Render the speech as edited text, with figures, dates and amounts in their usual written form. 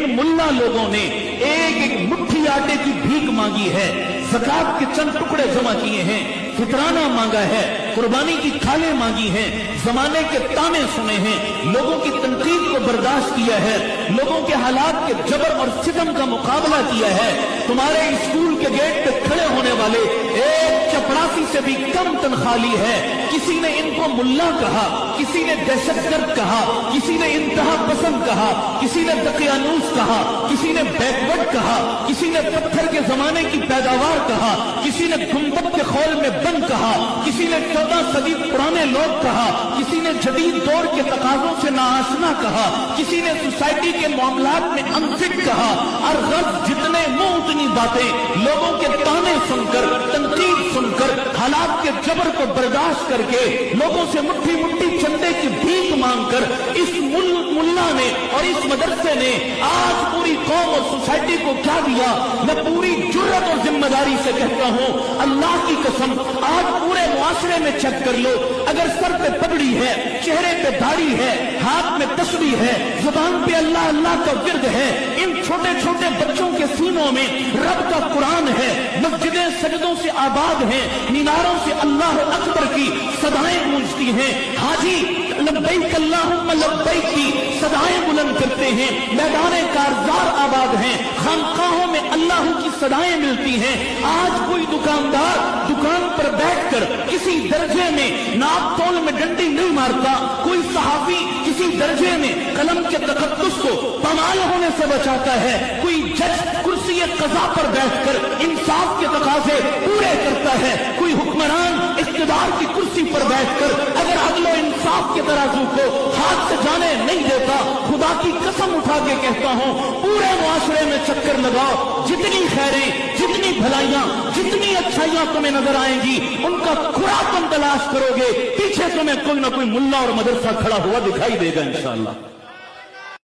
मुल्ला लोगों ने एक एक मुट्ठी आटे की भीख मांगी है, ज़कात के चंद टुकड़े जमा किए हैं, फितराना मांगा है, कुर्बानी की खालें मांगी हैं, जमाने के ताने सुने हैं, लोगों की तनकीद को बर्दाश्त किया है, लोगों के हालात के जबर और सितम का मुकाबला किया है। तुम्हारे स्कूल के गेट पे खड़े होने वाले एक चपरासी से भी कम तनख्वाह ली है। किसी ने इनको मुल्ला कहा, किसी ने दहशतगर्द कहा, किसी ने इंतहा पसंद कहा, किसी ने दकियानूस कहा, किसी ने बैकवर्ड कहा, किसी ने पत्थर के जमाने की पैदावार कहा, किसी ने गुंबद के खौल में बंद कहा, किसी ने 14 सदी पुराने लोग कहा, किसी ने जदीद दौर के तकाजों से नाआशना कहा, किसी ने सोसाइटी के मामलात में अनफिट कहा। और गर्ज जितने मुंह उतनी बातें, लोगों के ताने सुनकर, तनकीद सुनकर, हालात के जबर को बर्दाश्त करके, लोगों से मुट्ठी मुट्ठी चंदे की भीख मांगकर इस मुल्ला ने और इस मदरसे ने आज पूरी कौम और सोसाइटी को क्या दिया। मैं पूरी जुर्रत और जिम्मेदारी से कहता हूं, अल्लाह की कसम, आज पूरे मुआशरे में चेक कर लो, अगर सर पे पगड़ी है, चेहरे पे दाढ़ी है, हाथ में तस्बीह है, जुबान पे अल्लाह अल्लाह का विर्द है, इन छोटे छोटे बच्चों के सीनों में रब का कुरान है, मस्जिदें सजदों से आबाद हैं, मीनारों से अल्लाह अकबर की सदाएं गूंजती हैं, हाजी लब्बैक अल्लाहुम्मा लब्बैक की सदाएं बुलंद करते हैं, मैदाने कारजार आबाद हैं, खानकाहों में अल्लाह की सदाएं मिलती हैं। आज कोई दुकानदार दुकान पर बैठकर किसी दर्जे में नाप तोल में डंडी नहीं मारता, कोई सहाफी किसी दर्जे में कलम के तकद्दुस को पमाल होने से बचाता है, कोई जज कुर्सी कज़ा पर बैठकर इंसाफ के तकाजे पूरे करता है, कोई हुक्मरान इख्तिदार की कुर्सी पर बैठकर अगर अदलो इंसाफ के तराजू को हाथ से जाने नहीं देता, खुदा की कसम उठा के कहता हूं, पूरे मुआशरे में चक्कर लगाओ, जितनी खैरें, जितनी भलाइयां, जितनी अच्छाइयां तुम्हें नजर आएंगी, उनका खुरा तुम तलाश करोगे, पीछे तुम्हें कोई ना कोई मुल्ला और मदरसा खड़ा हुआ दिखाई देगा इंशाअल्लाह।